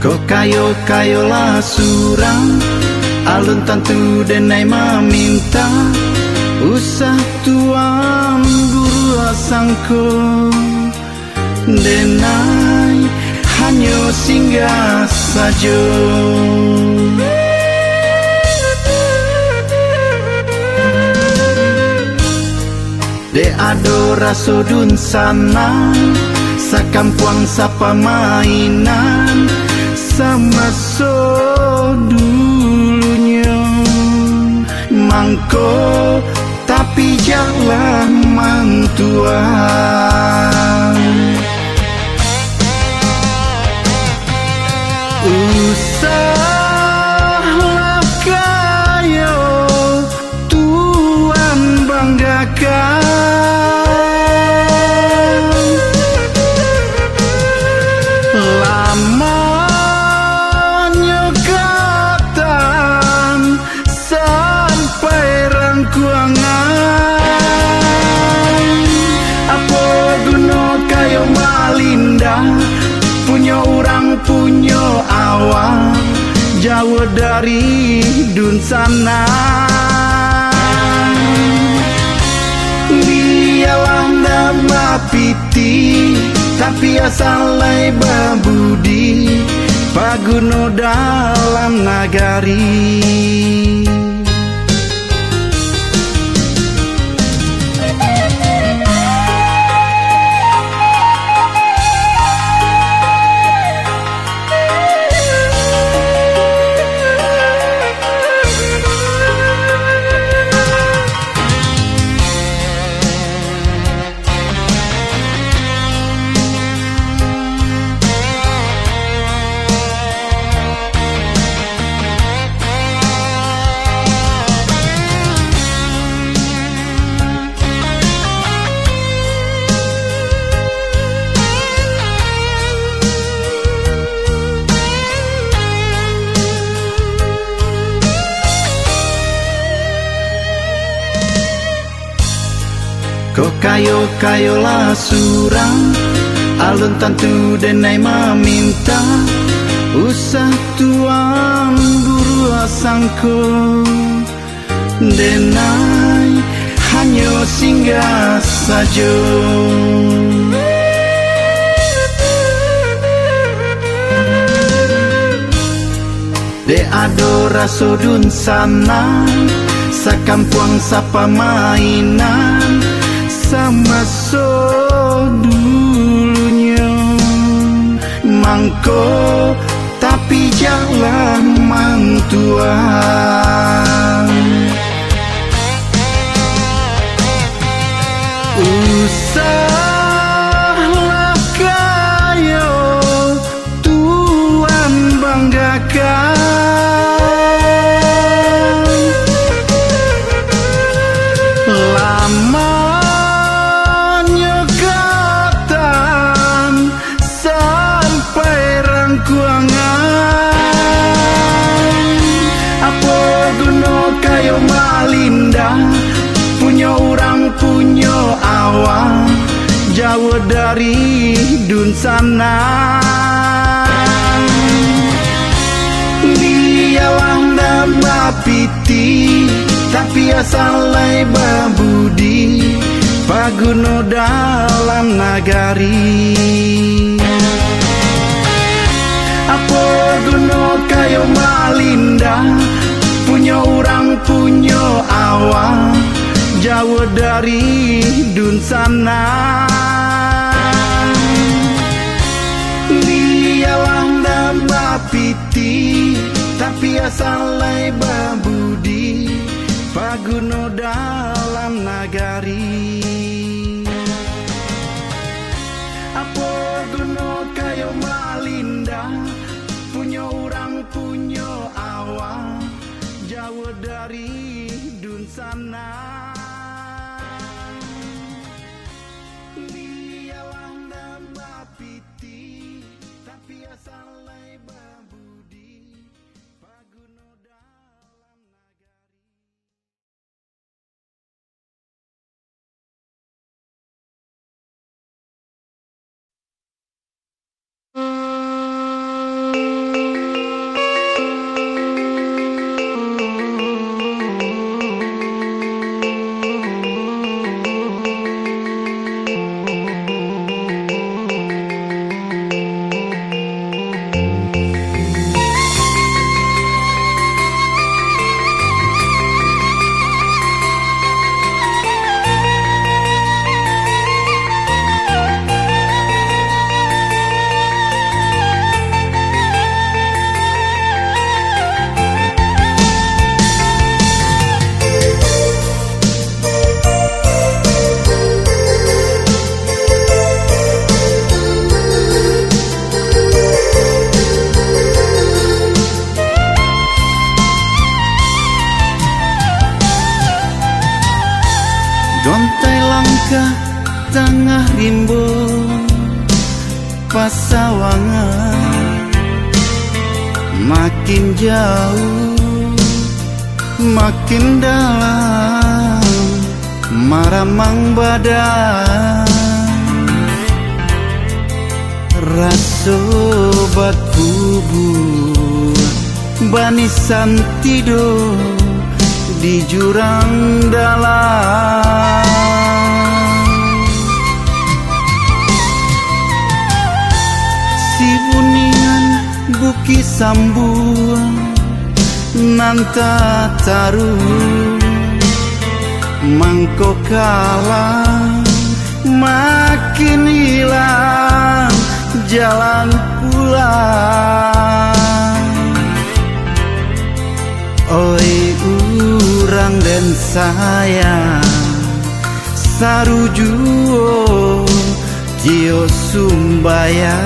Ko kayo lah surang alun tantu denai meminta usah tuan guru asangko denai hanya singgah saja. De ado raso dun sana sakampuang sapa mainan sama so dulunya mangko tapi jangan mantuan usahlah kayo tuan banggakan punya awak jauh dari dun sana. Biarlah nama piti tapi asalai babudi paguno dalam nagari. Ko kayo lah surang alun tantu denai meminta usah tuan guru asangko denai hanya singgah saja. De ado raso dun sana sakampuang sapa mainan sama so dulunya mangko tapi jangan mantuan usahlah kayo tuan banggakan lama punya orang punya awak jauh dari dun sana. Biarlah nama piti tapi asalai babudi paguno dalam nagari. Apa guno kayo malinda punya orang punya awak jauh dari dun sana. Biarlah nama piti tapi asalai babudi paguno dalam nagari. Apa guno kayo malinda punya orang punya awak jauh dari dun sana. Biarlah nama piti tapi asalai babudi paguno dalam nagari. pasawangan, makin jauh, makin dalam, maramang badan. Rasobat bubur banisan tidur di jurang dalam. Si buningan buki sambuang nanta taruh mangko kalah makin hilang jalan pulang. Oi urang dan sayang sarujuo Tio sumbayang.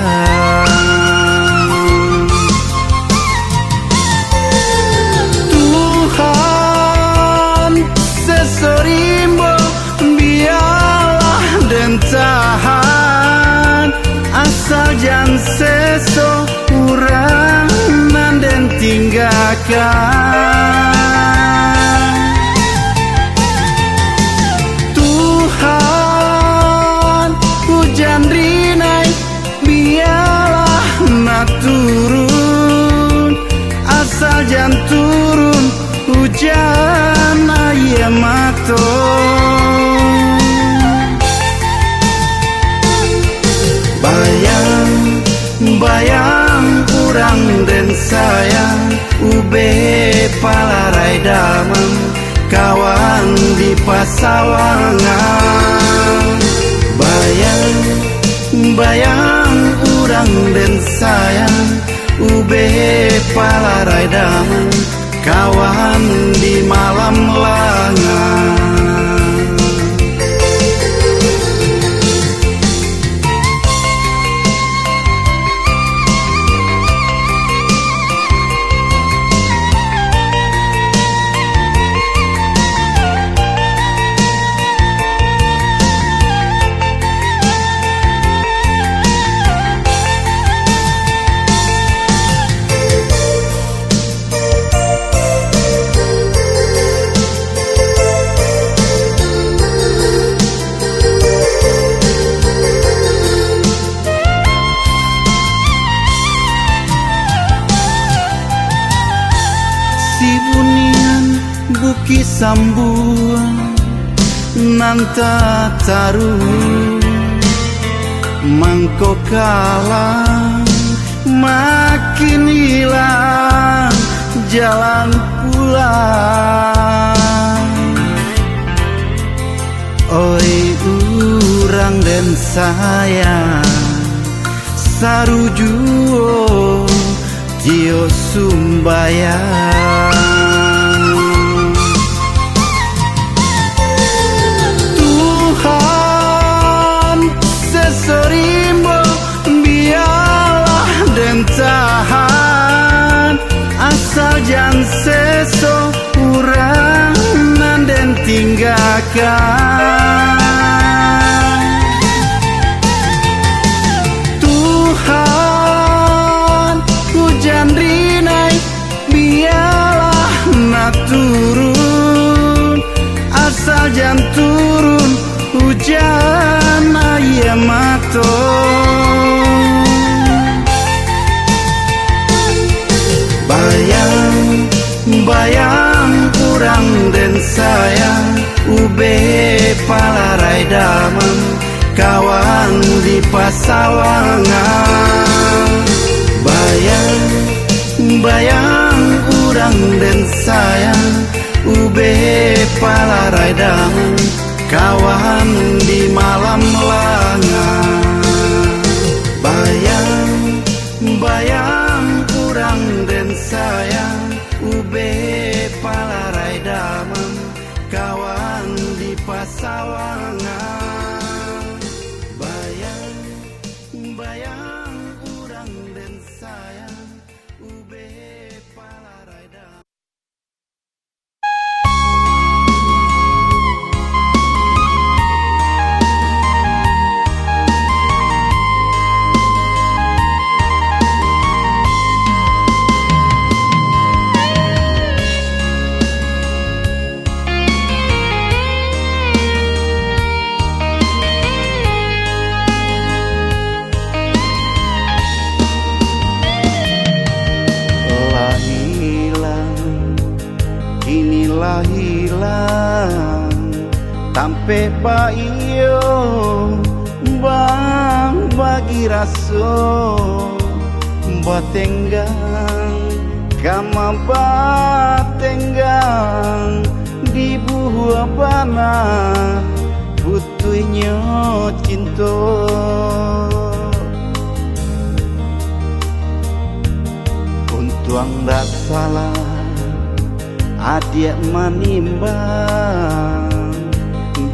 Tuhan sesorimbo biarlah dan tahan, asal jan seso urang dan tinggalkan. Tuhan hujan rinai biarlah na turun, asal jan turun hujan ayam maton. Bayang urang dan sayang ube palarai damang kawan di pasawangan. Bayang urang dan sayang ube palarai damang kawan di malam langan. Buki sambuang nanta taruh mangko kalah makin hilang jalan pulang. Oi urang dan sayang sarujuo Tio sumbayang. Sesorimbo biarlah dan tahan, asal jan seso urang dan tinggalkan. Tuhan hujan rinai biarlah na turun, asal jan turun hujan ayam maton. Bayang urang dan sayang ube palarai damang kawan di pasawangan. Bayang urang dan sayang ube palarai damang kawan di malam langan. Bayang urang dan sayang ube palarai damang kawan di pasawangan. Bayang urang dan sayang ube palarai damang. tampe baio bang bagi raso batenggang kama batenggang di buah bana putuinyo cinto untuang dak salah adik manimbang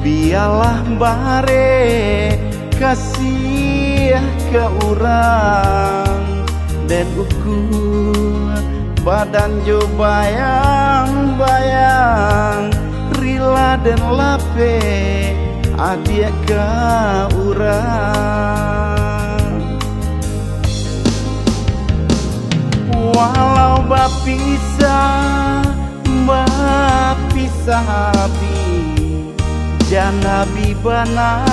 biarlah bare kasih ke orang dan ukur badan jo bayang-bayang rila dan lape adik ke orang walau bapisah habis jana bibana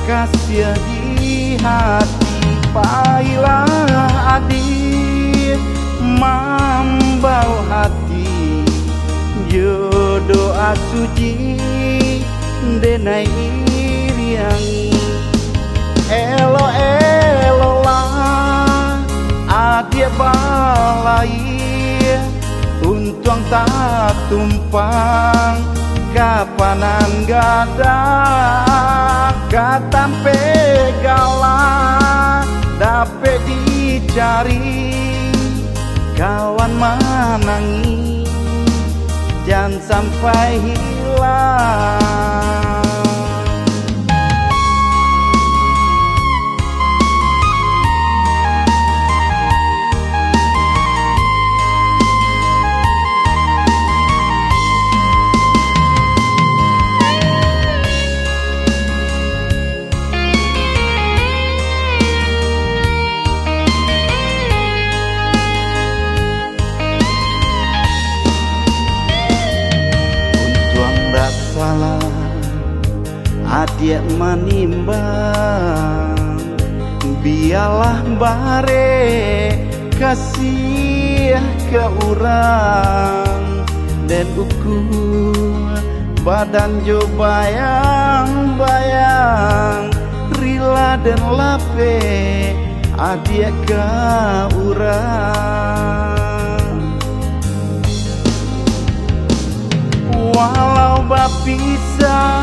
kasih di hati pailah adik mambau hati jodoh suci denai iriangi elo lah adik balai untung tak tumpang kapanan gada katampe galah dapat dicari kawan manangi jangan sampai hilang. Adik manimbang biarlah bare kasih ke orang dan ukur badan jo bayang-bayang rila dan lape adik ke orang walau bapisah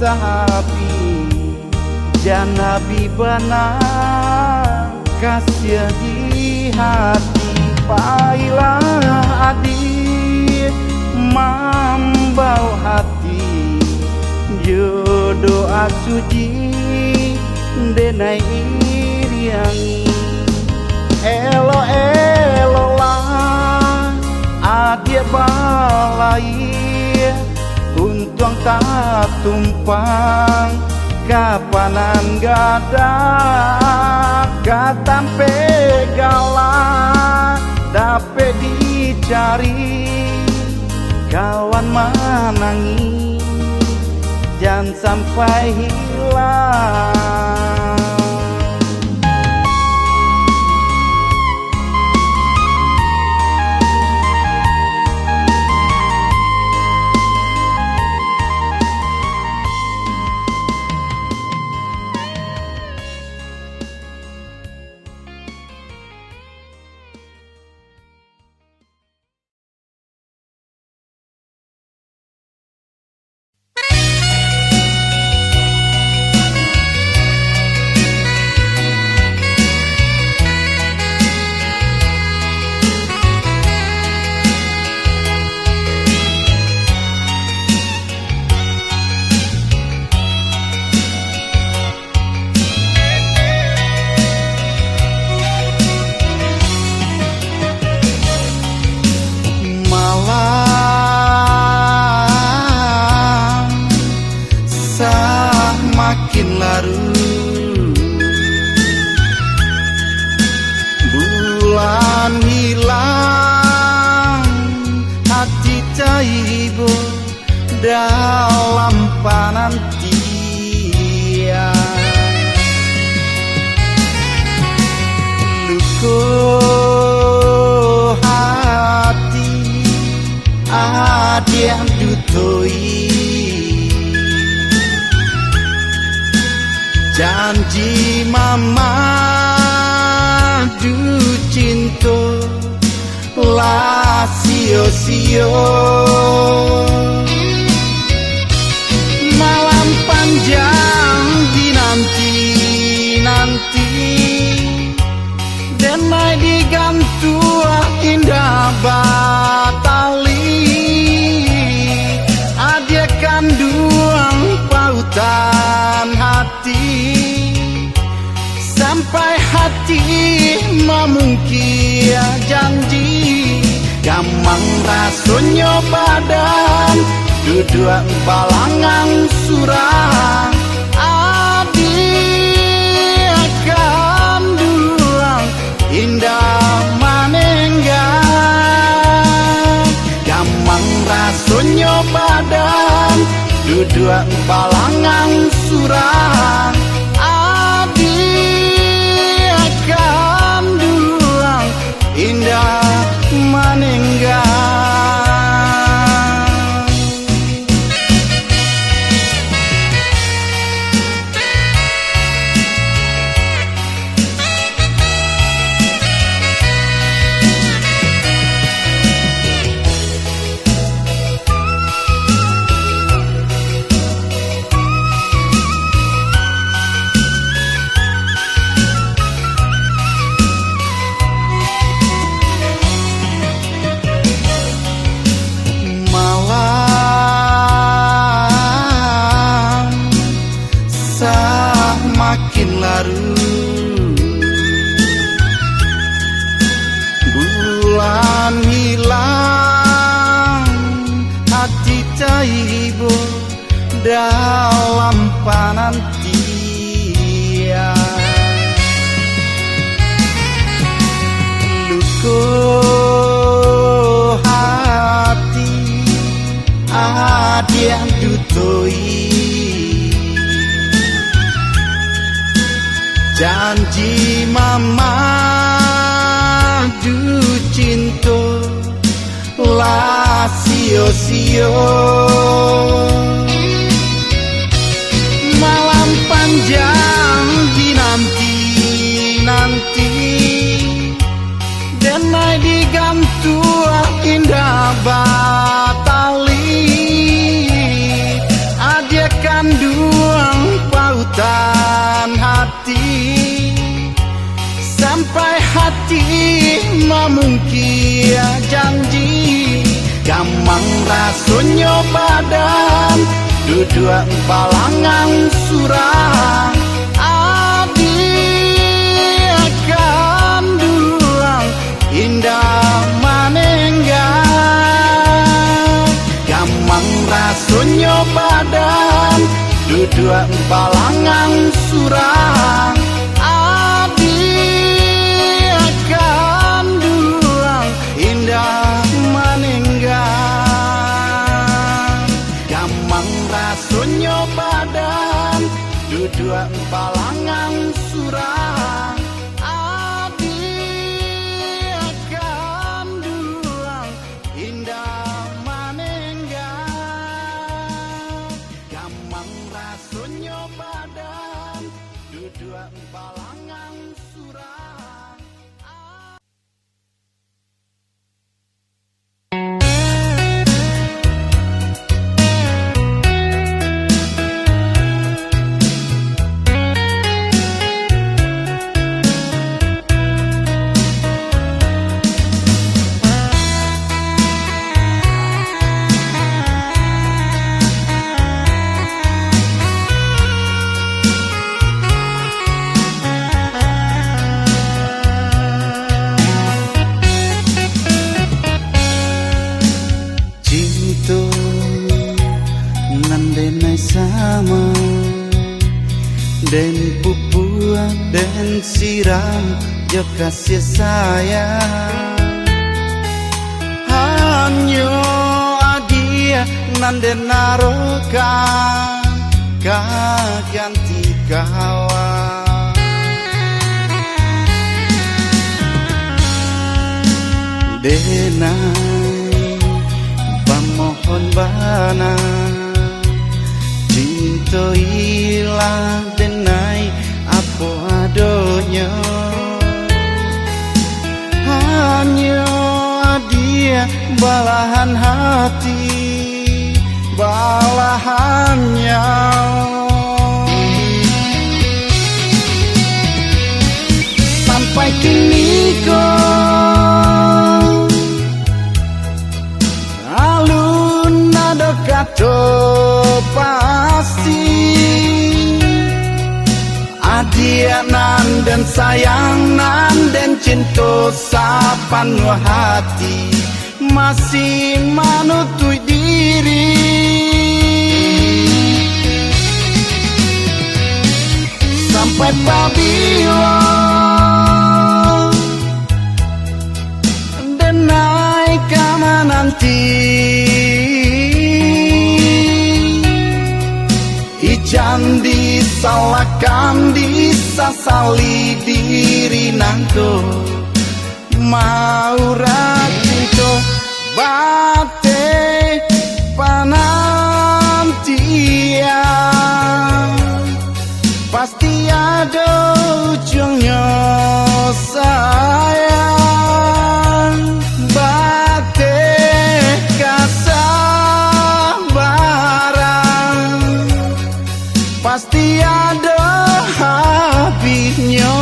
habis jana bibana kasih di hati pailah adik mambau hati jodoh suci denai iriangi elo lah adik balai untung tak tumpang kapanan gada katampe galah dapat dicari kawan manangi jangan sampai hilang. Makin larut bulan hilang hati caibo dalam panantian luko hati adik janji mama du cinta lah sio-sio. Malam panjang dinanti-nanti, denai digantua indah batali, adia kanduang pautan hati, sampai hati memungkia janji, gamang rasonyo badan duduk balangan surah, adi akan dulang indah manenggang, gamang rasonyo badan duduk balangan surah, adi akan dulang indah manenggang. Makin larut, bulan hilang, hati caibo dalam panantian, luko hati adia dutoi, janji mama du cinta lah sio-sio. Malam panjang dinanti-nanti, denai digantua indah batali, adia kanduang pautan hati, sampai hati memungkia janji, gamang rasonyo badan duduk balangan surah, adi akan dulang indah manenggang, gamang rasonyo badan duduk balangan surah, adi akan dulang indah manenggang, gamang rasonyo badan duduk balangan surah, adi akan dulang indah manenggang, gamang rasonyo badan duduk balangan surah. Sama dan pupua dan siram jo kasih sayang, hanyo adia nande naroka ganti kawan, denai pamohon bana cinta ilah denai adonya. Hanya dia balahan hati, balahannya. Sampai kini kau alun nado kato pasti adia nan dan sayang nan dan cinta sapanuh hati masih manutui diri. Sampai pabila naik kama nanti ijan disalahkan disasali diri nangko mau racinto bate panantian pasti ada ujungnya sayang. Pasti ada habisnya.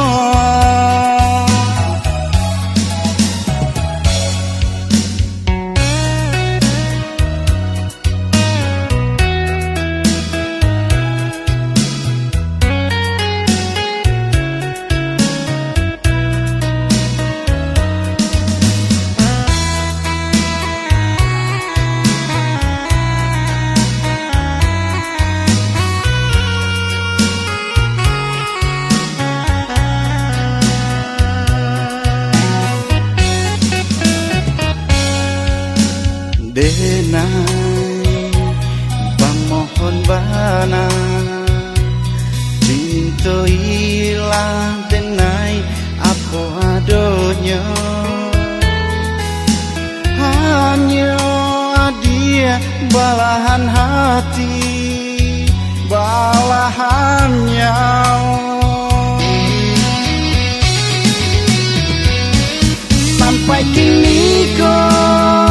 Denai bang mohon bana cinta hilang denai apa adonya. Hanya dia balahan hati, balahannya. Sampai kini kau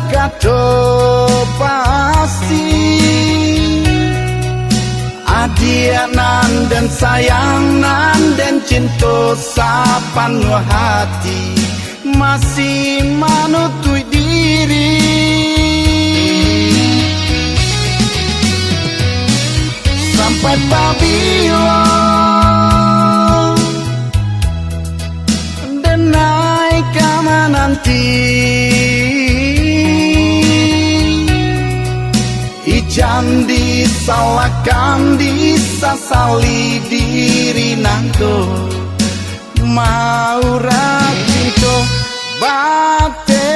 kato pasti adia nan dan sayang nan dan cinta sapanuh hati masih manutui diri. Sampai pabila denai kama nanti ijan disalahkan disasali diri nangko mau racinto bate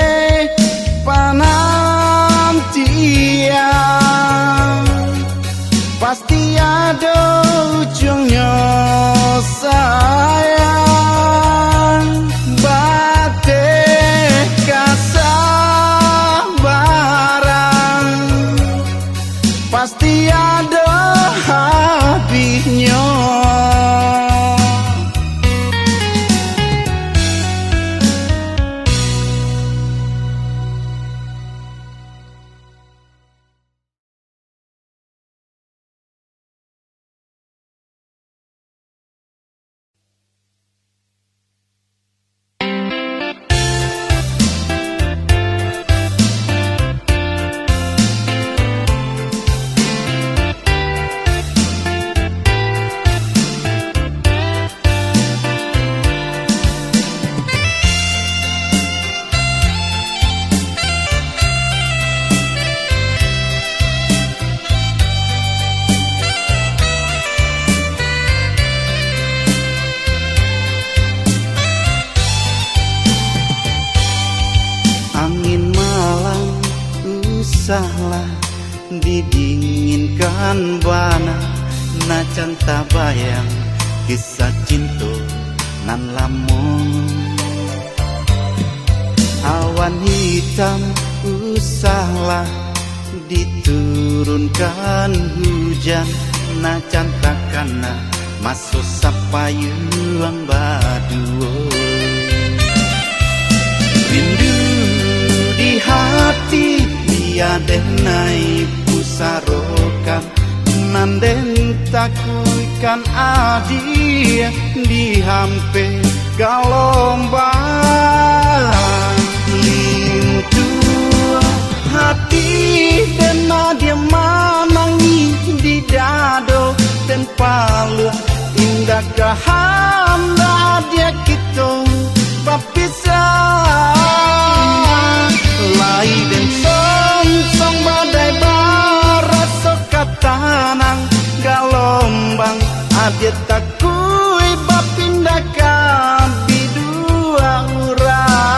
panantian pasti ada ujungnya sayang. Bate kasabaran pasti ada habisnya. Salah didinginkan bana nacan tabayang kisah cinta nan lamun awan hitam usahlah diturunkan hujan najan takana masuk sapayuang baduo. Rindu di hati tiada naik pusarokan nanden takuikan adi di hampe galombang lintu hati dan dia manangi di dado dan palu indah kehanda dia kita papisah lai dan song badai barat sokatanang galombang adia takui bapindakan bidua urang.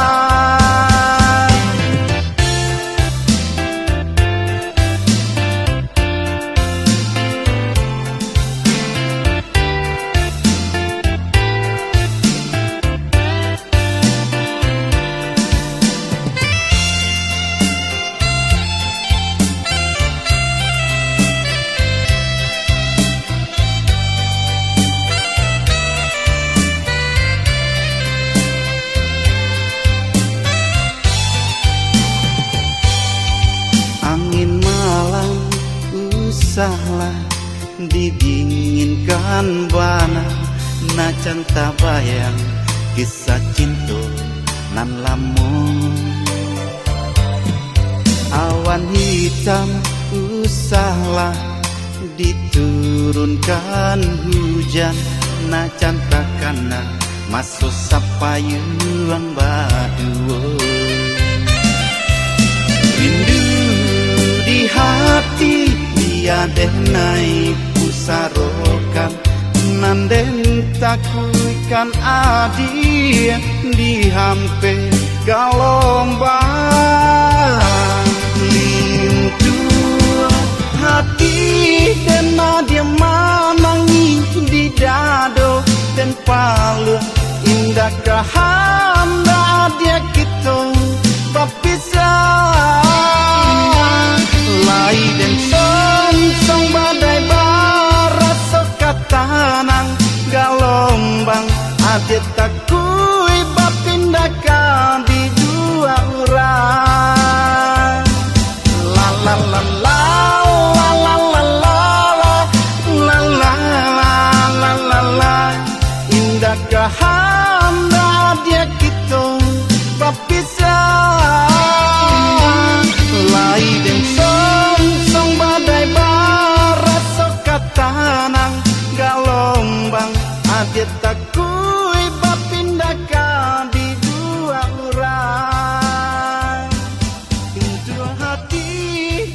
Salah didinginkan bana najan tabayang kisah cinta nan lamun awan hitam usahlah diturunkan hujan najan takana masuk sapayuang baduo. Rindu di hati tiada naik pusarokan nanden takuikan adi di hampe galombang lintu hati dan dia manangi di dado dan palu indah kehanda dia kita papisah lai dan song badai barat sokatanang galombang adia takui bapindakan di dua urang. La la la la la la la la la la la la indah kehanda dia kita papisah lai dan song badai barat sokatanang galombang adia takui bapindakan di dua urang. Pintu hati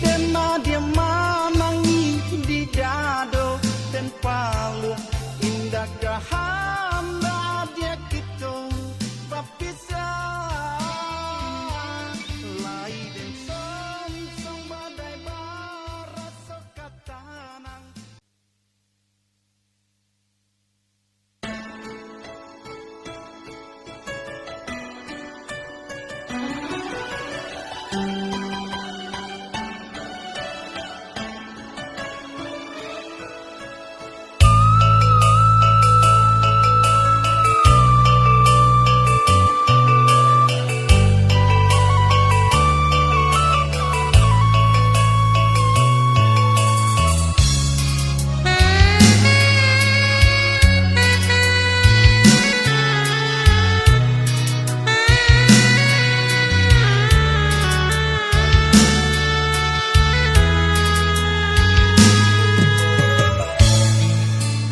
dan dia manangi di dado dan palu indah kehanda dia kita papisah lai dan song badai barat sokatanang.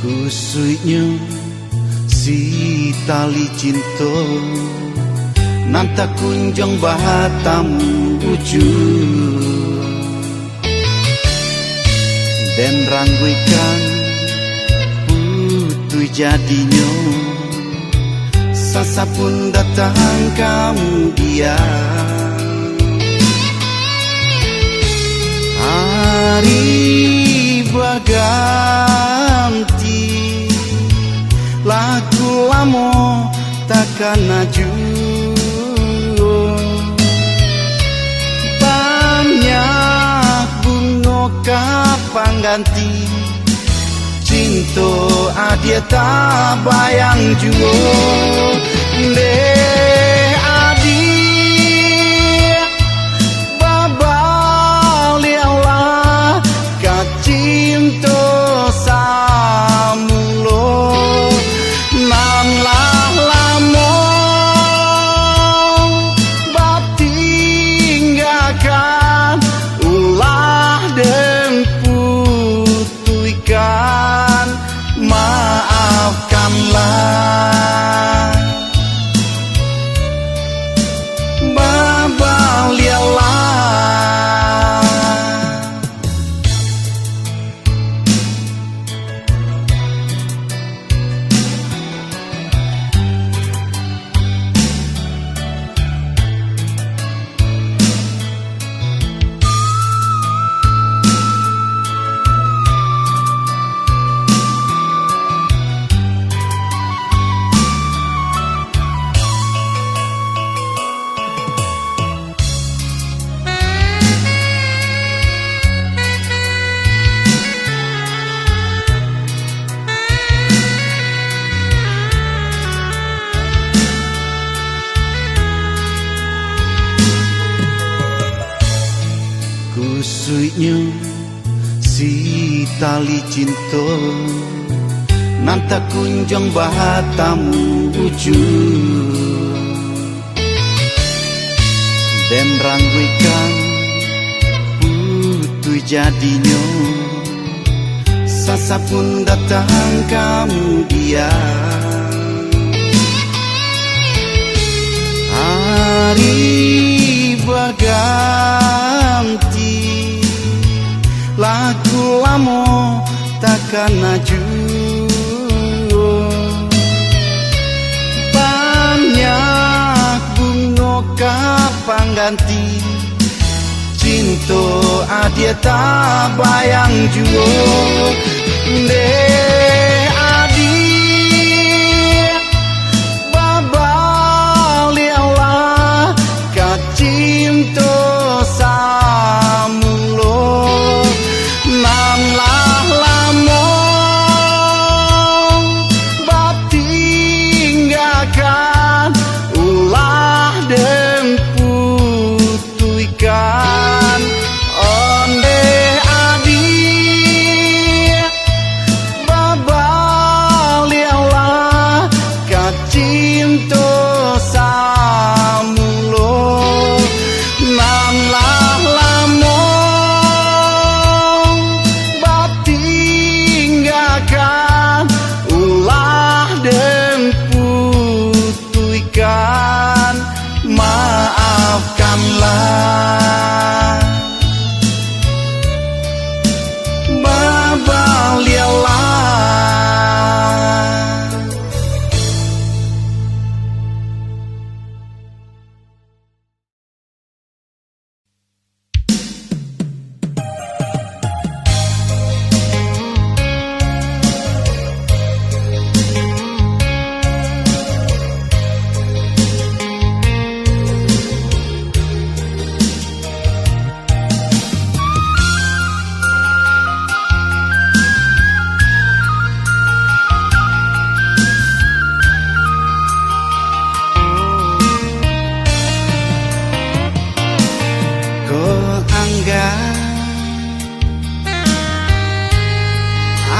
Kusuknya si tali cinta nanta kunjung batam ujung dan rangguikan putu jadinya sasa pun datang kemudian hari berganti lagu lamo takkan maju banyak pangganti cinta adia tak bayang juo deh adi babal lialah kacinto samulo nan lah lamo batinggakan ulah dan putuikan maafkanlah babal lialah kusuknya si tali cinta nan tak kunjung bahatamu ujung dan rangguikan putu jadinya sasa pun datang kamu dia hari berganti lagu lamo takkan maju banyak bunga kapan ganti cinta adia tak bayang juo deh adi babal lialah kacinta samulo nan lah lamo batinggakan ulah dan putuikan onde adi babal lialah kacinta samulo nan lah lamo batinggakan ulah dan putuikan maafkanlah babal lialah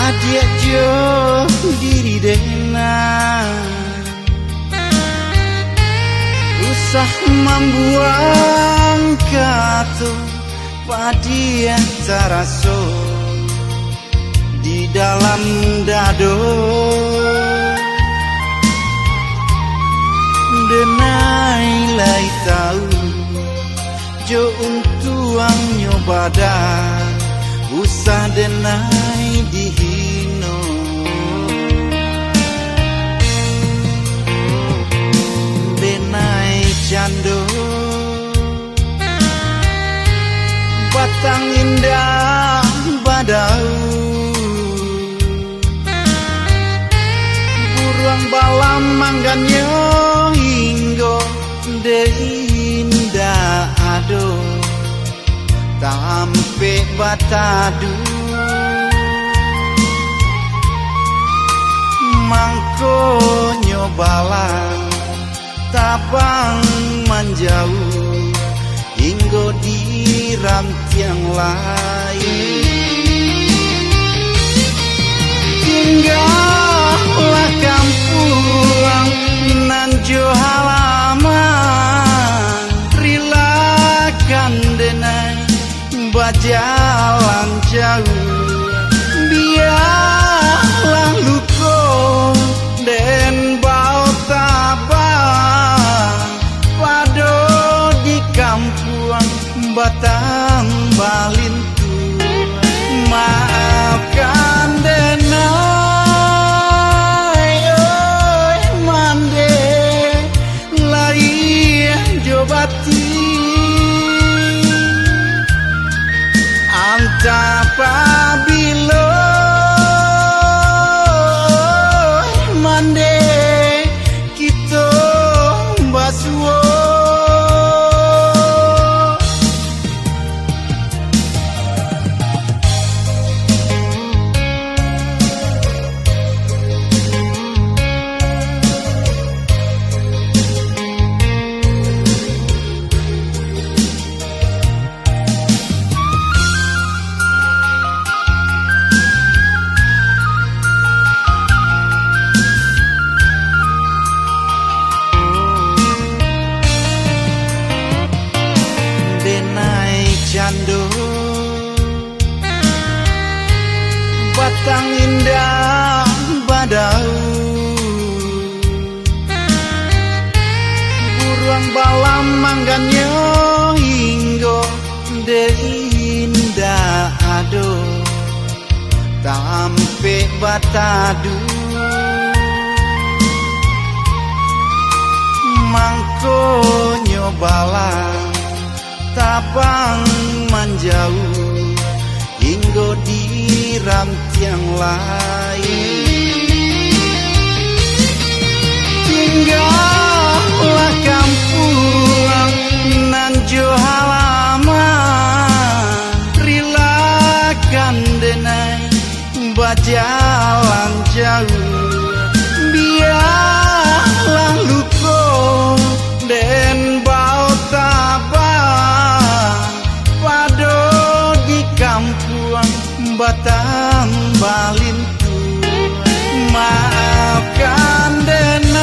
adia jo diri dena usah membuang kata padia taraso di dalam dado denai lai tahu jo untuang nyobada usah denai dihino denai cando batang indah badau buruang balam mangganyo hinggo de indah ado tampe batadu mangko nyobalah tabang menjauh hingga di rantiang lain. Tinggallah kampung nan jo halaman, rilakan denai bajalan jauh, biarlah luko den bau tabang pado di kampung Batang Balintu. Maafkan denai oi mande lai jobati antapabilo mande kita basuo. Jando Batang indah badau, buruang balam mangganyo hinggo de indah ado tampe batadu mangko nyobalah tabang menjauh hingga di rantiang lain. Tinggallah kampung nan jo halaman, rilakan denai bajalan jauh, biarlah luko den bau tabang pado di kampung Batang Balintu. Maafkan denai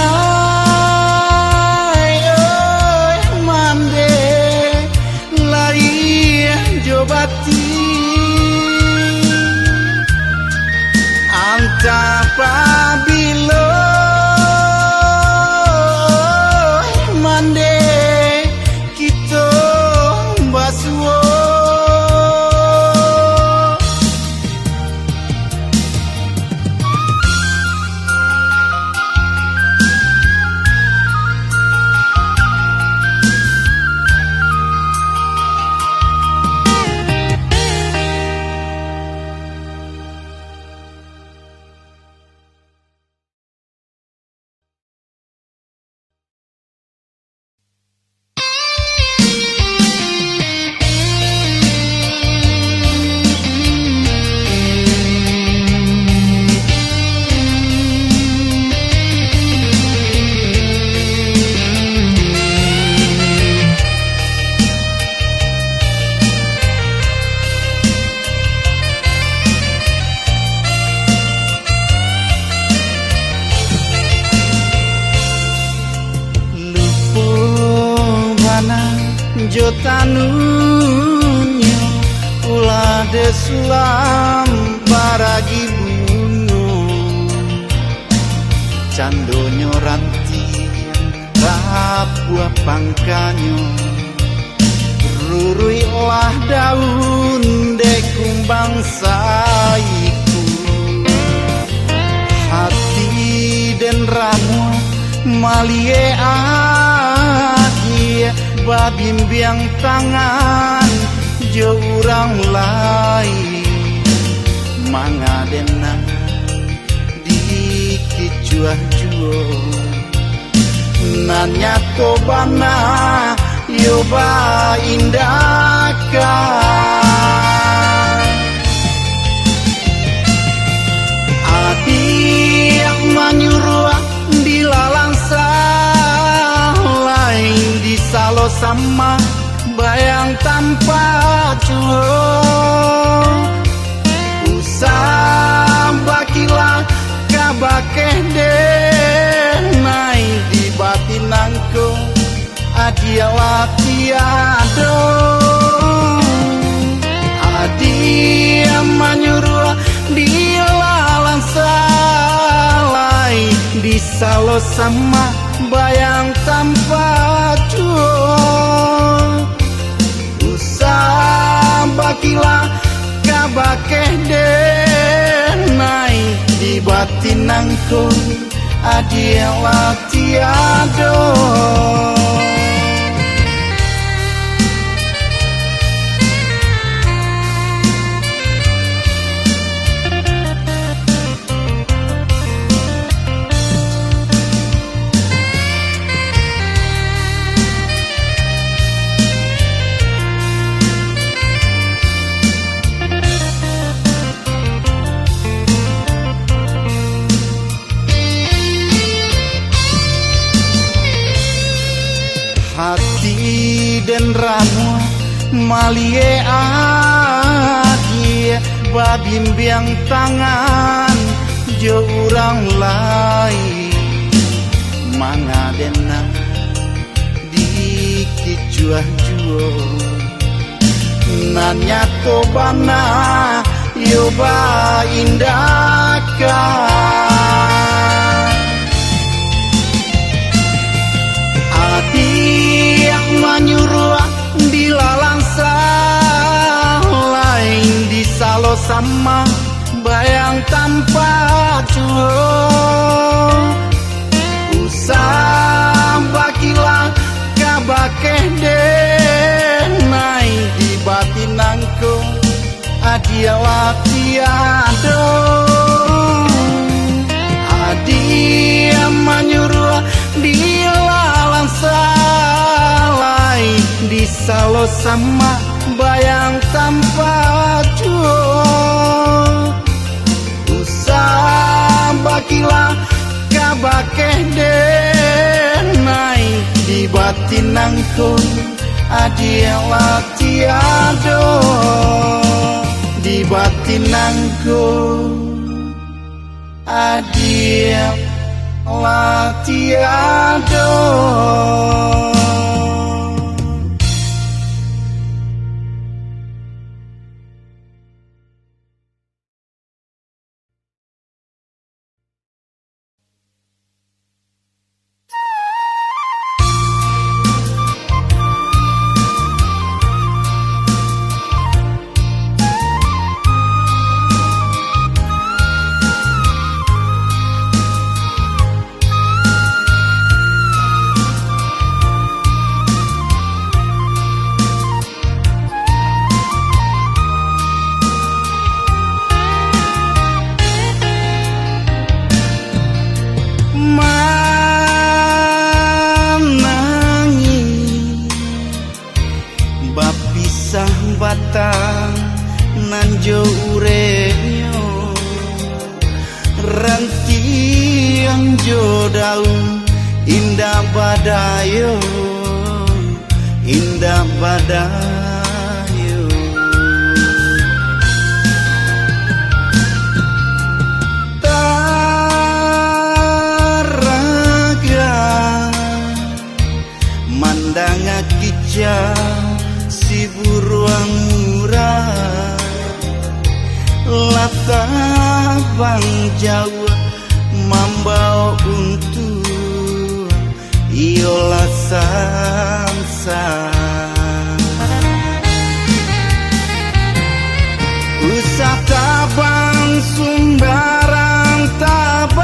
oi mande lai jobati antapabilo mande kita basuo. Jotanunyo ulah desulam baragi bungo candonyo ranti rapua pangkanyo rurui olah daun de kumbang saiku hati den ramu malie akhir babimbiang tangan jo urang lain mangadena di kicuah-cuo nanya tobana yoba indahkan adi yang menyuruh sama bayang tanpa jual. Usah bakilah kabakeh denai di batinangku adialah tiado. Adia menyuruh dilalang salai di salo sama bayang tanpa jual. Usah bakilah kabakeh denai di batinangku adialah tiado. Hati dan ramu malie aki babimbiang tangan jo urang lain mangadena dikit juah-juo nanya kobana yoba indahkan Adi yang menyuruh dilalang lain di salo sama bayang tanpa jual. Usah bakilah kabakeh denai di batinangku adialah tiado. Adi yang menyuruh dilalang salai di salo sama bayang tanpa jual. Usah bakilah kabakeh denai di batinangku adialah tiado. Di batinangku adialah tiado. Batang nanjo urenyo rantiang jo daun indah badayo indah badayo taraga mandang akija si buruang murah latabang Jawa mambau untuk iolah sansa usah tabang sumbarang tabang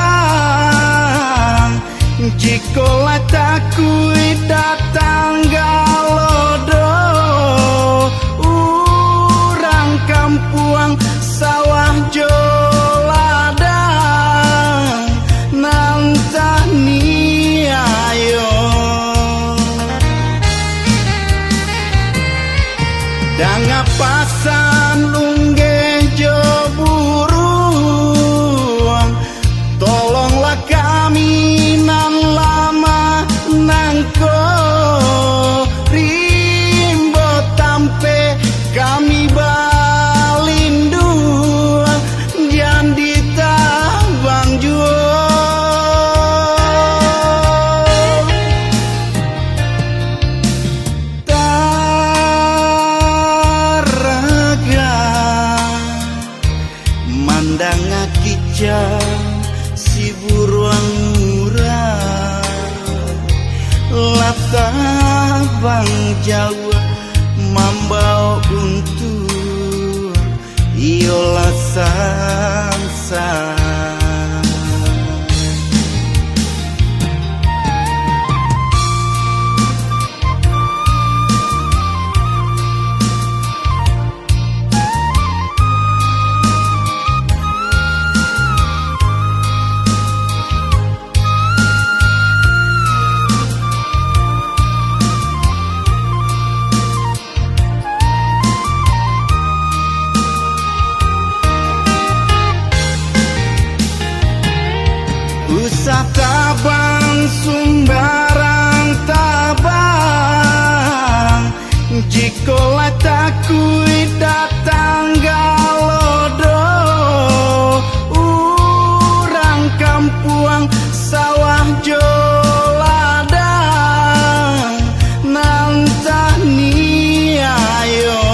jikolah takui datang galodo kampuang sawah jo ladang nantani ayo danga pasan lungge jo buruang tolonglah kami nan lama nangko kijang si buruang murah latabang Jawa mambau untuk iolah sansa. Usah tabang sumbarang tabang jikola takui datang galodo urang kampuang sawah joladang nantani ayo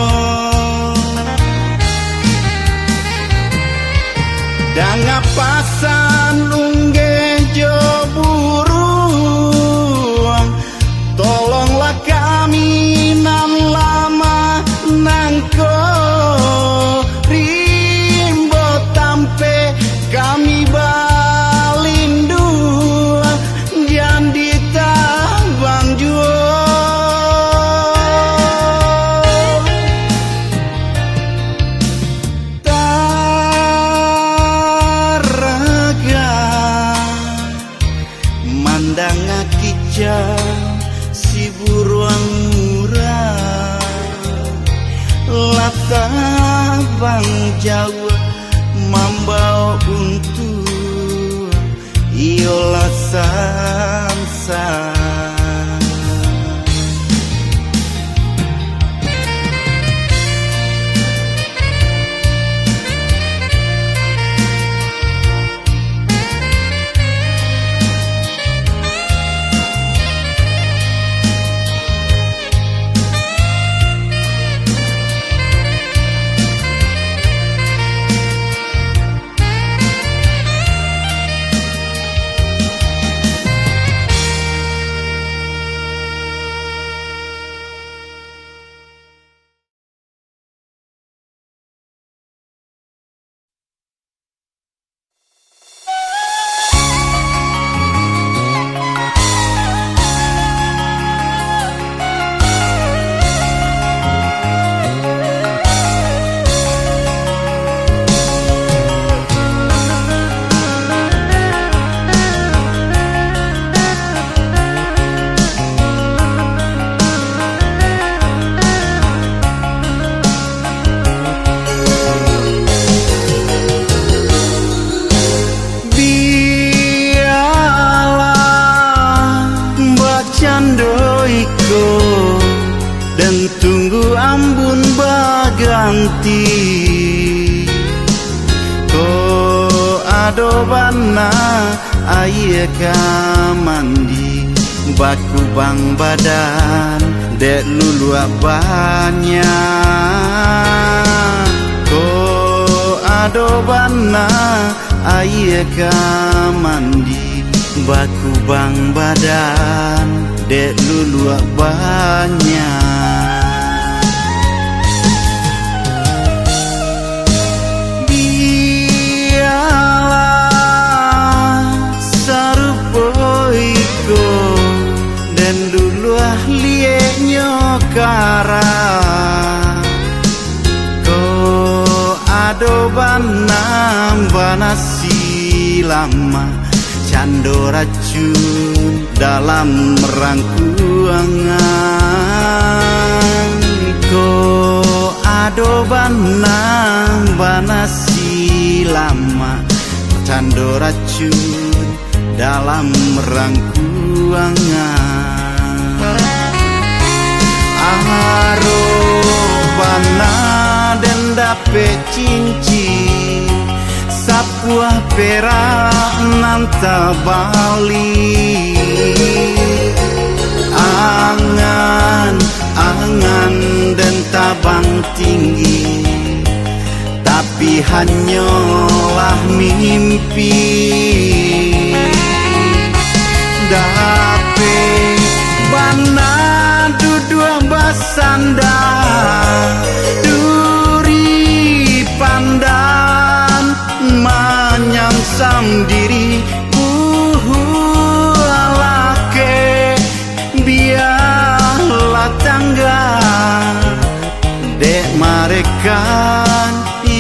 danga pasan tolonglah kami nan lama nangko rimbo tampe kami balindu jangan ditabang juo taraga mandang kijang si buruang murah latabang Jawa mambau untuk iolah sansa. Dan tunggu ambun baganti ko adobana aye kamandi baku bang badan dek lulu abanya ko adobana aye kamandi baku bang badan dek lulu abanya kara ko adobanam banasi lama cando racun dalam rangkuangan ko adobanam banasi lama cando racun dalam rangkuangan arobana dan dape cincin sapuah perak nanta Bali angan dan tabang tinggi tapi tapi hanyalah mimpi. Dape bana dudua basanda duri pandan menyangsam diri alake biarlah tangga dek mereka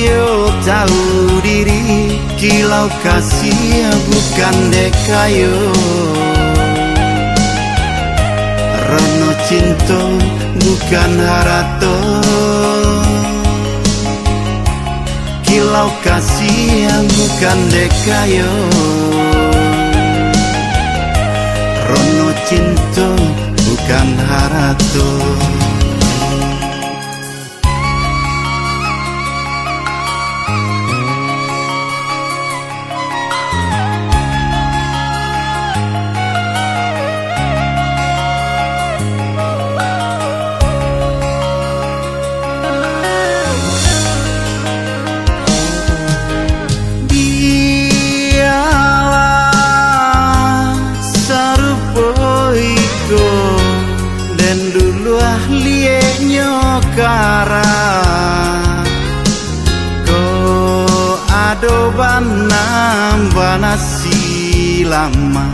yo tahu diri kilau kasih bukan dek kayo rono cinta bukan harato kilau kasih bukan dek kayo rono cinta bukan harato. Banasi lama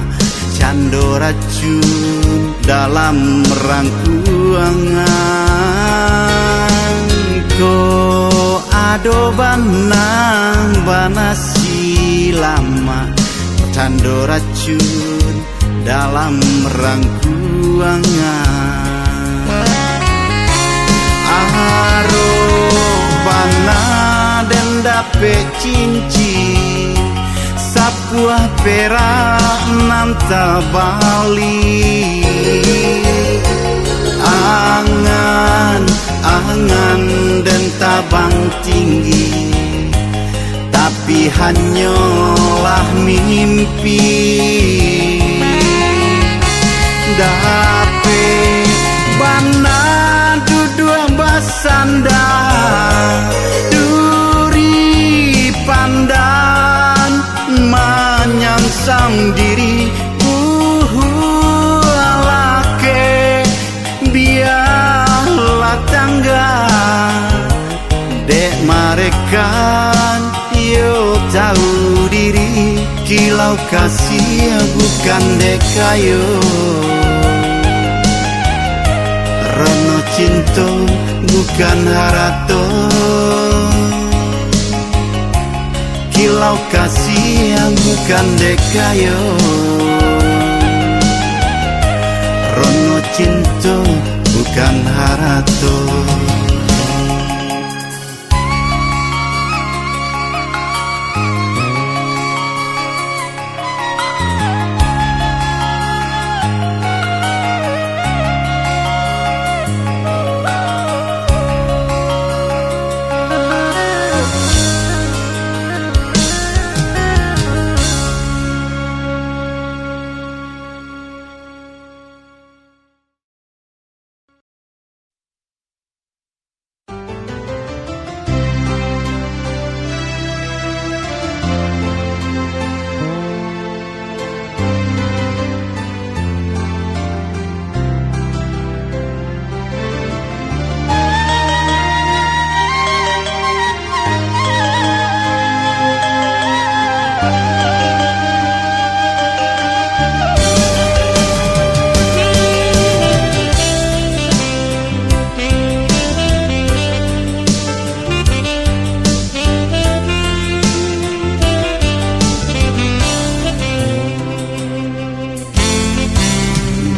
cando racun dalam rangkuangan ko ado banasi lama cando racun dalam rangkuangan aro bana dan dape cincin sapuah perak nanta Bali angan dan tabang tinggi tapi hanyalah mimpi. Dape bana dudua basanda duri pandan menyangsam diri alake biarlah tangga dek mereka yo tahu diri kilau kasih bukan dek kayo rono cinta bukan harato kilau kasih bukan dek kayo rono cinta bukan harato.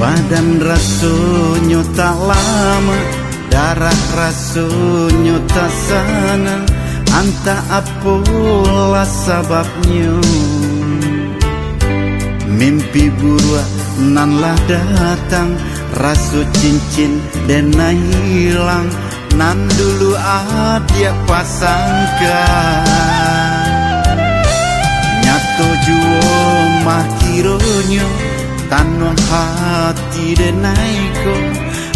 Badan rasanya tak lama, darah rasanya tak sana. Entah apalah sebabnya, mimpi buruk nanlah datang, rasa cincin dan hilang. Nan dulu adia pasangkan, nyato jua makironyo tanah hati denaiko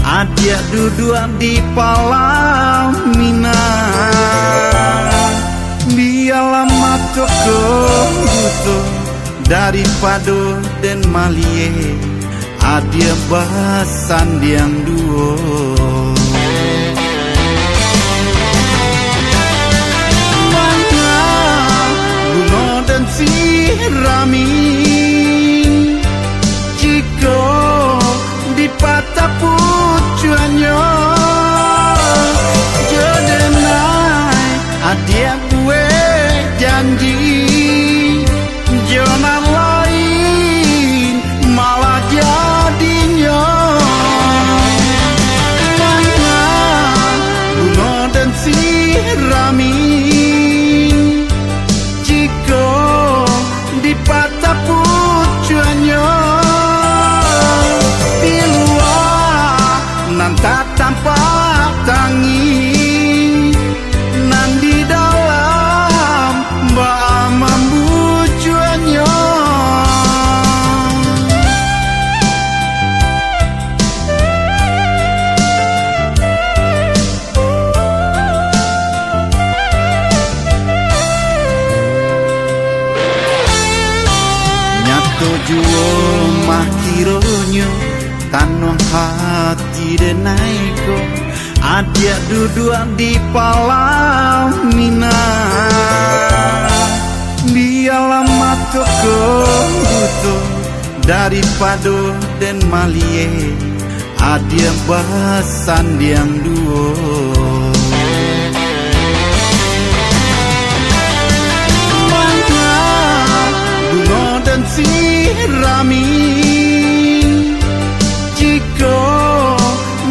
adia duduk di palamina. toko buto daripada den malie adia bahasan diang duo. Mana buno dan sirami jika dipatah pucuannya jodenai adia gue janji jonan lain malah jadinya. Mana bunga dan sirami jika dipatah pucuannya di luar nan tak tampak tangi nan di dalam mbak membujuannya. Nyato juo mah kironyo tanong hati denaiko adia duduk di palamina biarlah matoko buto daripada den malie adia bahasan diang duo. Mana bunga dan sirami jika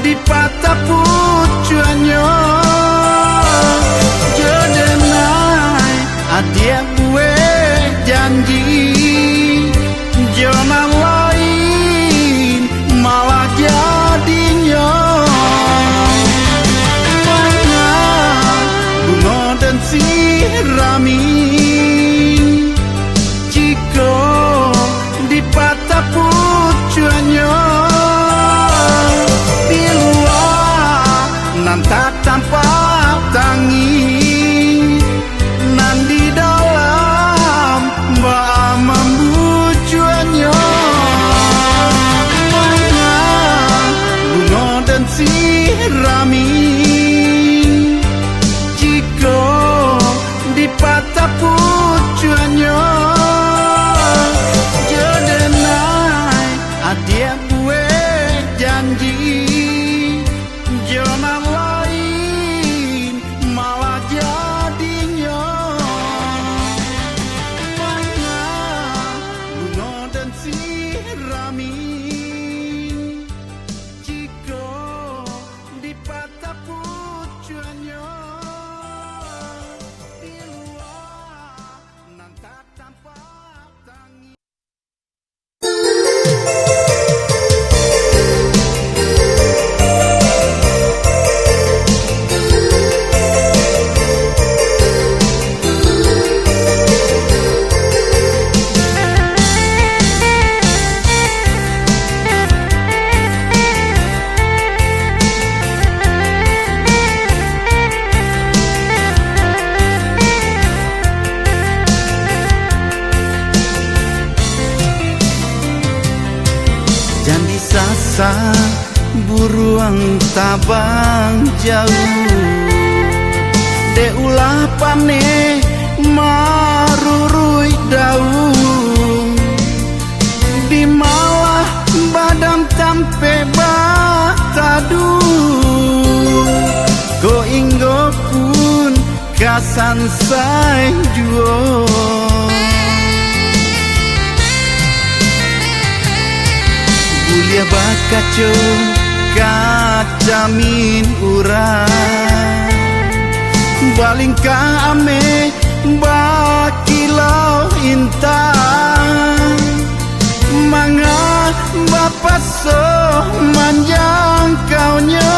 dipatah pucuannya jodenai adia gue janji jonan lain malah jadinya. Mana bunga dan sirami jika dipatah pucuannya di luar nan tak tampak tangi nan di dalam mbak membujuannya. Mana bunga dan sirami jika dipatah pucuannya jodenai adia gue janji jonan lain malah jadinya. Mana bunga dan sirami jika dipatah pucuannya di luar nan tak tampak tangi. Jangan disasar buruang tabang jauh de ulah pane marurui daun di malah badan tampe batadu ko inggo pun kasan say juo. Bulia bakaco kacamin urang baling ka ame bakilau intan manga bapak so manjang kaunya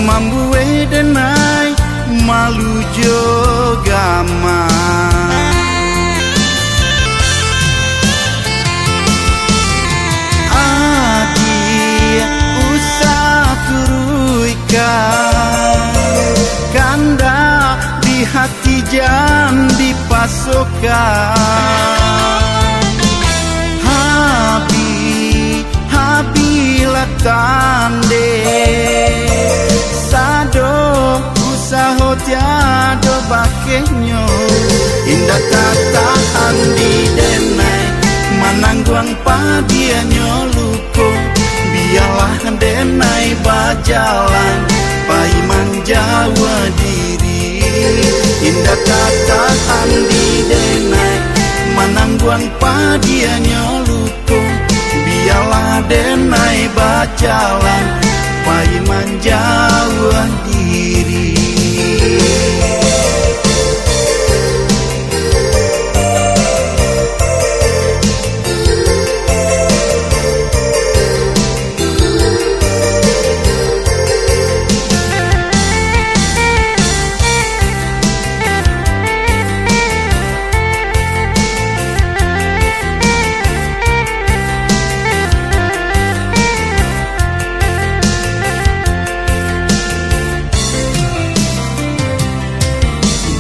mambue denai malu jogama. Kanda di hati jam di pasokan. Habila tande sado usaho tiado bakenyo indah tatahan di denai manangguang padianyo luko biarlah denai bajalan paiman jawa diri indah tatahan di denai manangguang padianyo luko biarlah denai bajalan paiman jawa diri.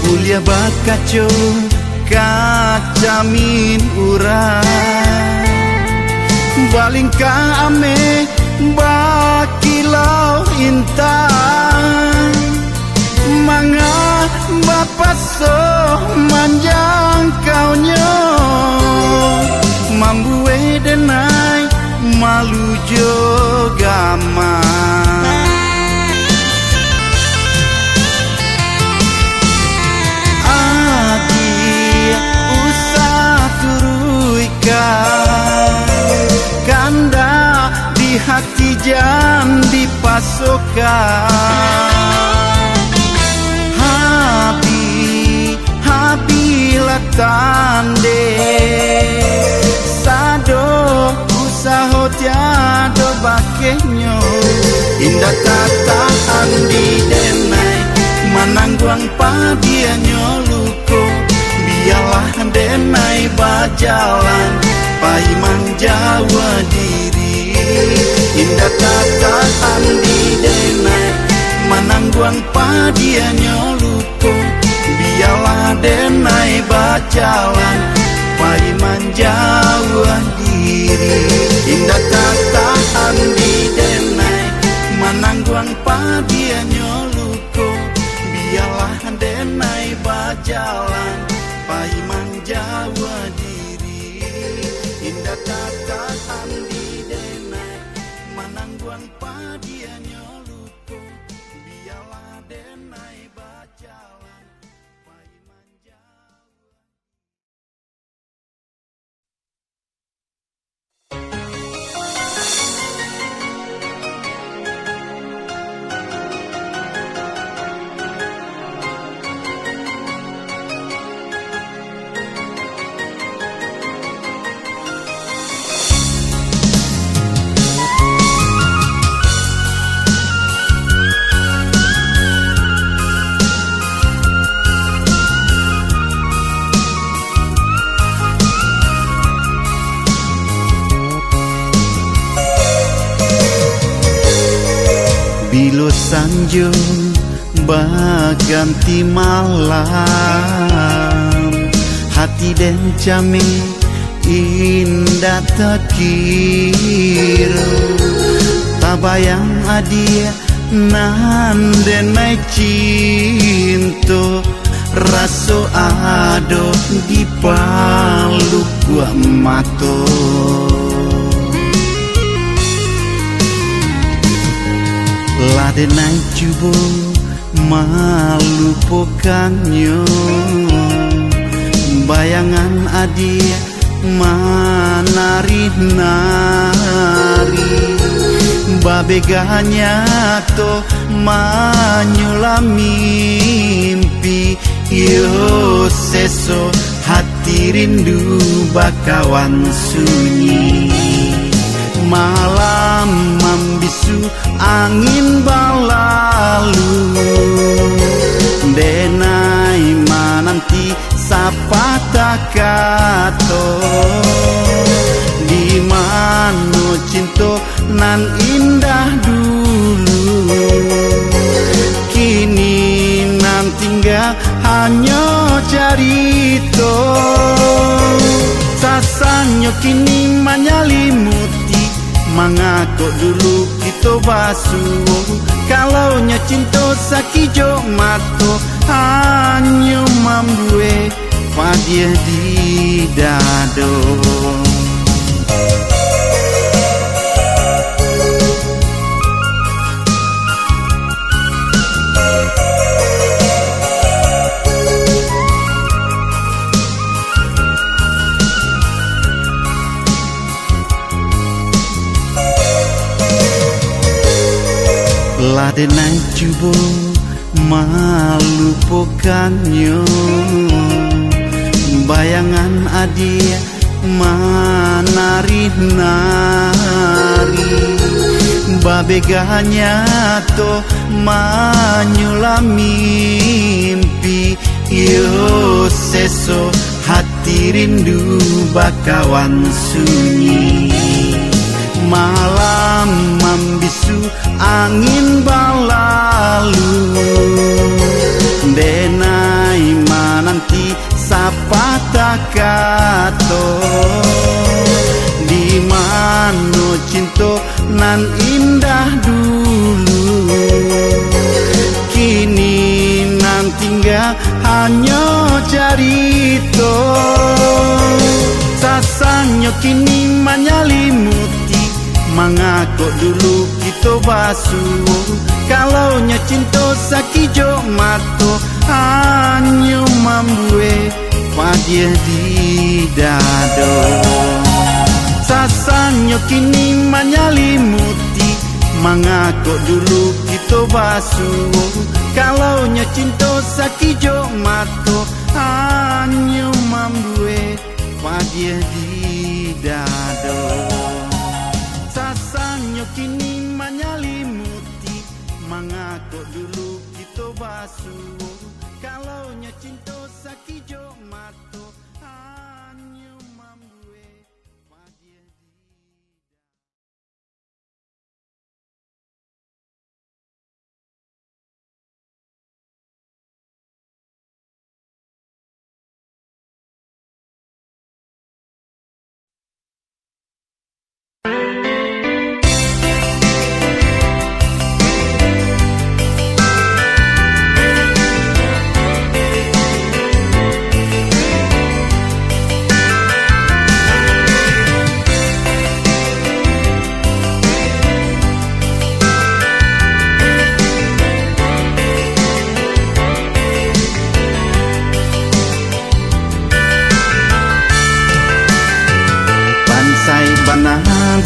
Bulia bakaco kacamin urang baling ka ame bakilau intan manga bapaso manjang kaunyo mambue denai malu jogama. Kanda di hati jam dipasokan. Habila tande sado usaho tiado bakenyo indah tatahan di denai manangguang padianyo luko biarlah denai bajalan paiman jawa diri indah tatahan di denai manangguang padianyo luko biarlah denai bajalan paiman jawa diri indah tatahan di denai manangguang padianyo luko biarlah denai bajalan paiman jawa diri indah tatahan di denai manangguang padianyo luko biarlah denai bajalan paiman jawa. Bilo sanjo baganti malam hati den came indah terkira tabayang adia nan den mai cinto raso ado di palu gua mato ladenai cubo malu pokanyo bayangan adia manari-nari babeganya to manyula mimpi yo seso hati rindu bakawan sunyi malam membisu angin balalu denai mananti sapa takato di mano cinto nan indah dulu kini nan tinggal hanya cerita Sasanyo kini menyelimuti, mangako dulu kita basuh. Kalau nya cinta sakijo mato, hanya mambue padia di dado. Ladenai cubo malupakannya, bayangan adia menari-nari, babeganya to menyulam mimpi. Yo seso hati rindu bakawan sunyi, malam membisu angin balalu, denai menanti sapa takato. Di mano cinta nan indah dulu, kini nan tinggal hanya cerita. Sasanyo kini menyelimuti, mangako dulu kita basuh. Kalau nya cinta sakijo mato, hanya mambue padia di dado. Sasanyo kini menyelimuti, mangako dulu kita basuh. Kalau nya cinta sakijo mato, hanya mambue padia di dado. Sasanyo kini menyelimuti, mangako dulu kita basuh. Kalau nya cinta sakijo mato, hanya mambue padia di.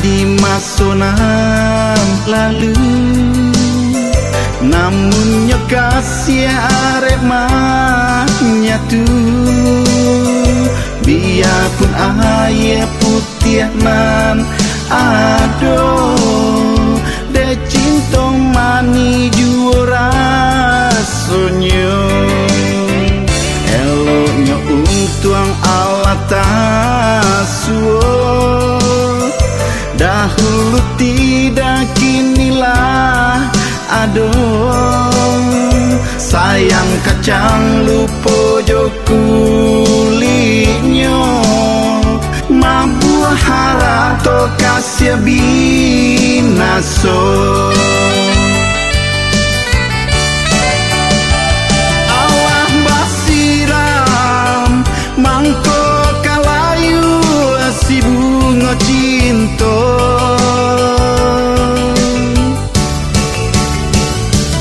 Di masa lalu, namun kasih arep menyatu. Biarpun air putih nan ado, de cinta mani juara sonyo. Eloknya untuang Allah tasuo, dahulu tidak kinilah aduh. Sayang kacang lupa jo kulitnya, mampu harap to kasih binaso. Allah basiram mangko kalayu si bunga cinta.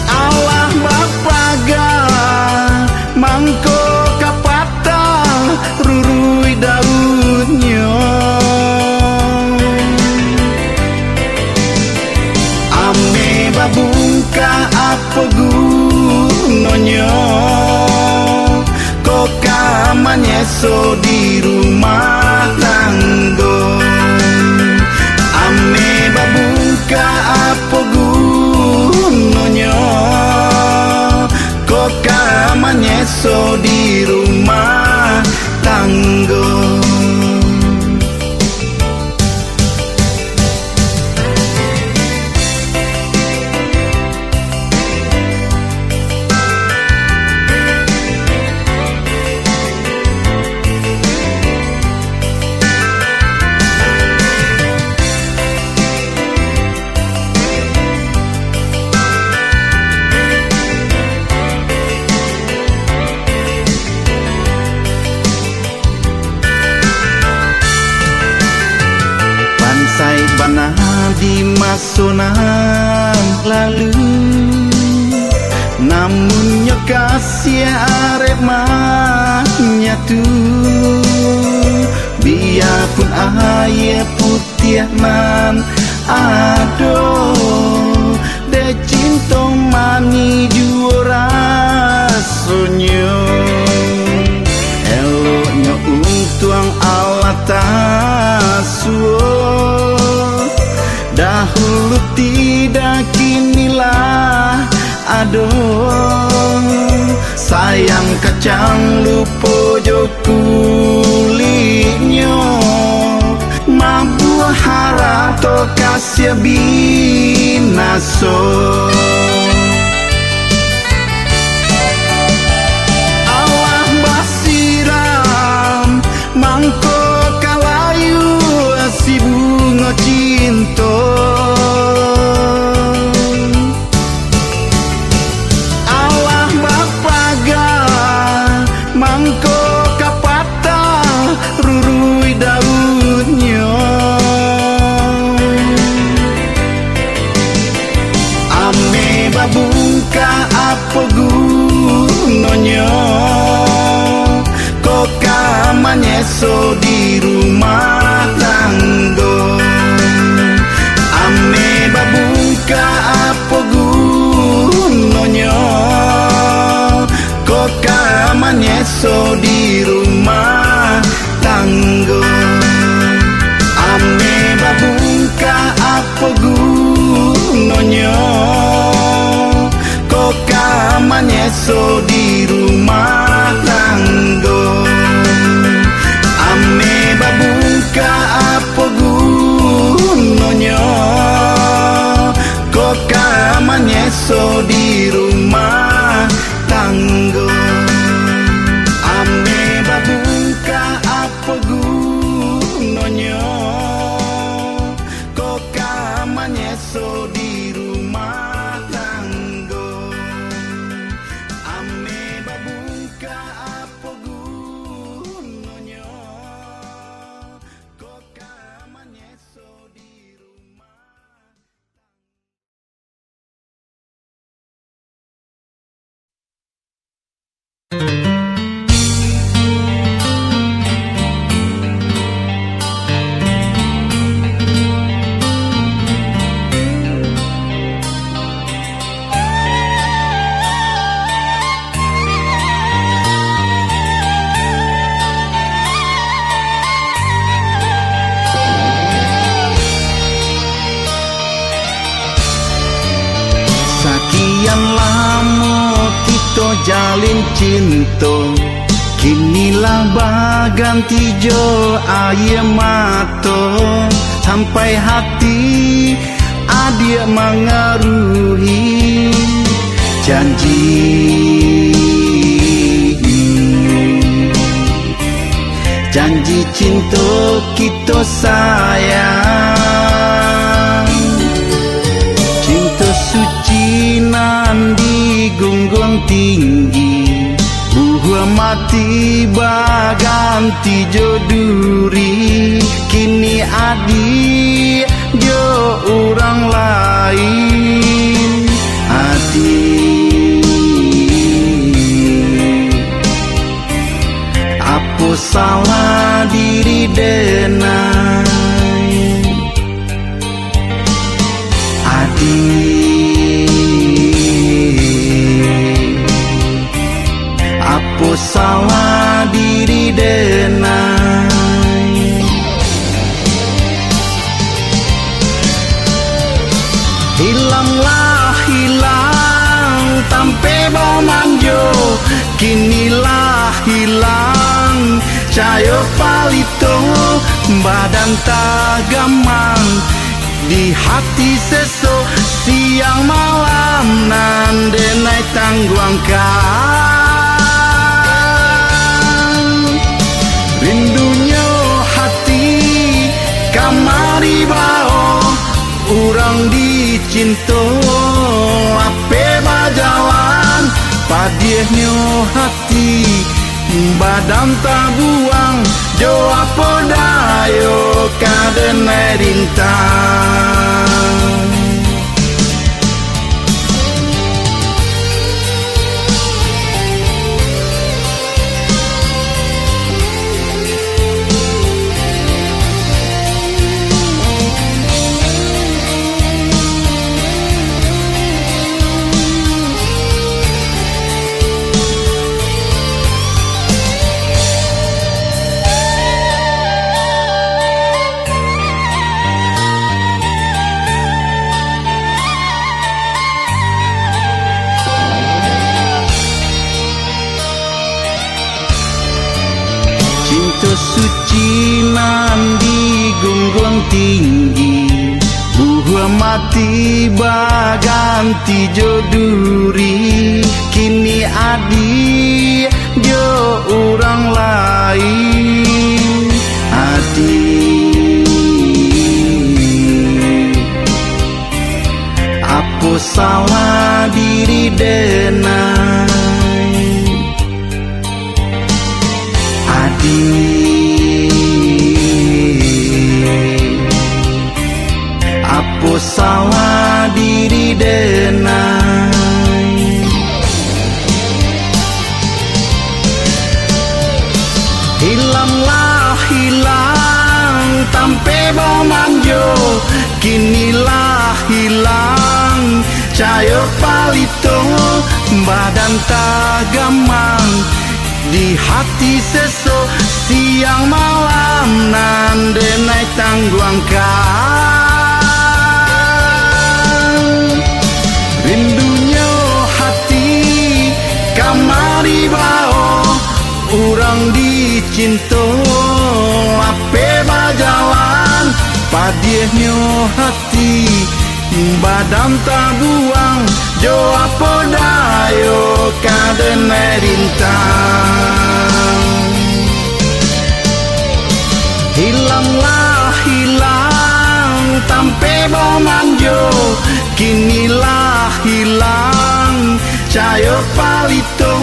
Allah bapaga mangko kapata rurui daunnya. di masa nan lalu, namunnya kasih arep menyatu. Biarpun air putih nan aduh, de cinta mani jua rasanya. Eloknya untuang Allah tasuh, dahulu tidak kinilah aduh. Sayang kacang lupa jo kulitnya, mampu harap to kasih binaso. Allah basiram mangko kalayu si bunga cinta. Apa gunanya kok kamannya so di rumah tangga. Ame babuka apa gunanya kok kamannya so di rumah tangga. Ame babuka apa gunanya kamannya so di rumah tangga. Ame babuka apa gunanya kok kamannya so di rumah tangga. Ame babuka apa gunanya kok kamannya so di rumah tangga. Ame babuka apa gunanya kok kamannya so di rumah. Jalin cinta, kinilah baganti jo air mata, sampai hati adia mengaruhi janji cinta kita sayang. Cinta suci nan digunggung tinggi, buah mati baganti joduri. Kini adi jo orang lain hati. Apa salah diri denai apa salah diri denai. Hilanglah hilang tampe bau manjo, kinilah hilang cayo palito. Badan tak gamang di hati seso, siang malam nan denai tangguangkan. Rindunya hati kamari bao, urang dicinta ape bajalan. Padiehnya hati badan tak buang, jo apa dayo kadenai rintang. tinggi buah mati baganti joduri kini adi jo orang lain adi aku salah diri denai adi aku salah diri denai hilanglah hilang tampe bau manjo kinilah hilang cayo palito badan tagamang di hati seso siang malam nande naik tangguangkan rindunya hati kamari bao urang dicinto ape bajalan padiehnya hati badan tabuang jo apodayo kaden merintang hilanglah hilang tampe bau manjo kinilah hilang cayo palito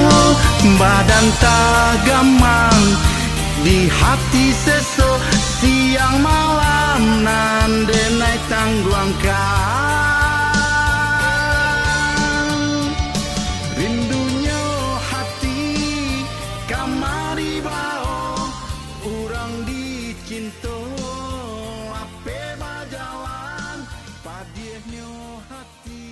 badan tagamang di hati seso siang malam nande naik tangguangkan rindunya hati kamari bao urang dicinto ape bajalan padiehnya hati.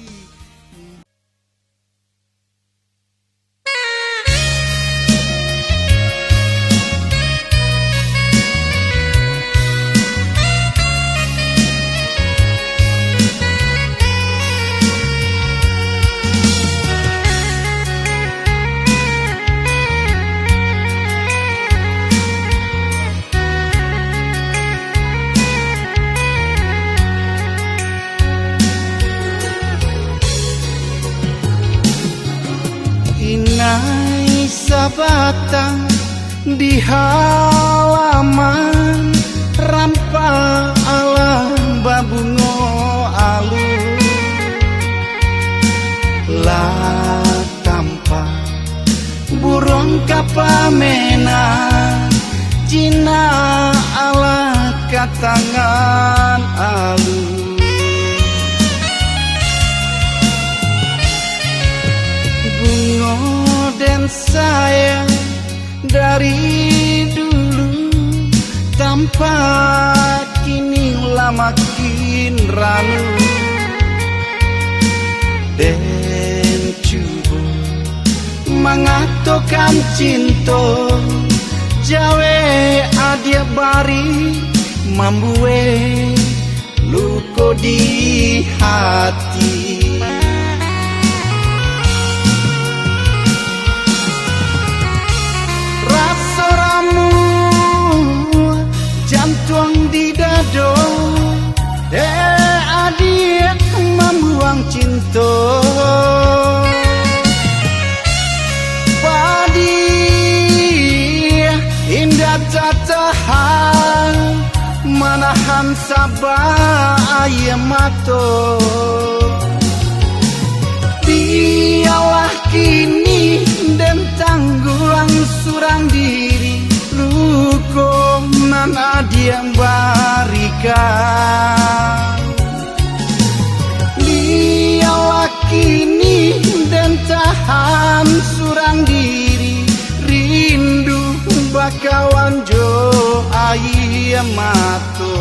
Inai sabatang di halaman rampal alam babungo alus lah tampak burung kapamena Cina ala katangan alus dan sayang dari dulu tampak kini makin ranu dan cuba mengatokan cinta jawe adia bari mambue luko di hati jantung di dado de adik membuang cinta padi indah tak tahan menahan sabar ayam mato dialah kini dan tangguang surang diri luko mana dia barikan dialah kini dan tahan surang diri rindu bakawan jo ayam mato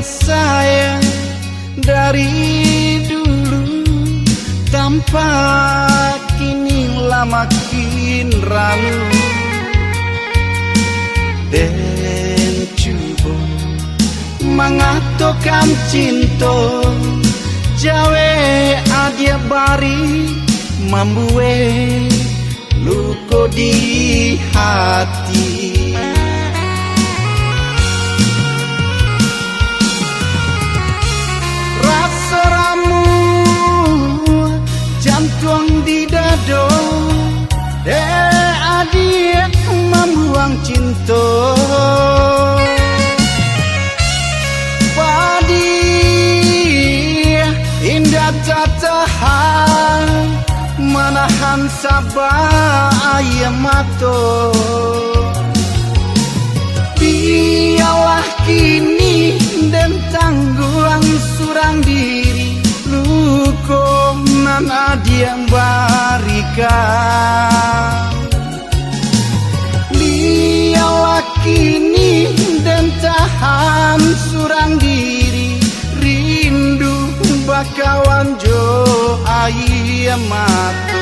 sayang dari dulu, tampak kini makin ralu. Dan coba mengatakan cinta jawe adia bari membuat luka di hati. Rasa ramu jantung di dado, de adik membuang cinta. Padi indah tak tahan menahan sabar ayam mato. Biarlah kini dan tangguang surang diri, luko nan adiang barikan. Biarlah kini dan tahan surang diri, rindu bakawan jo ayam mato.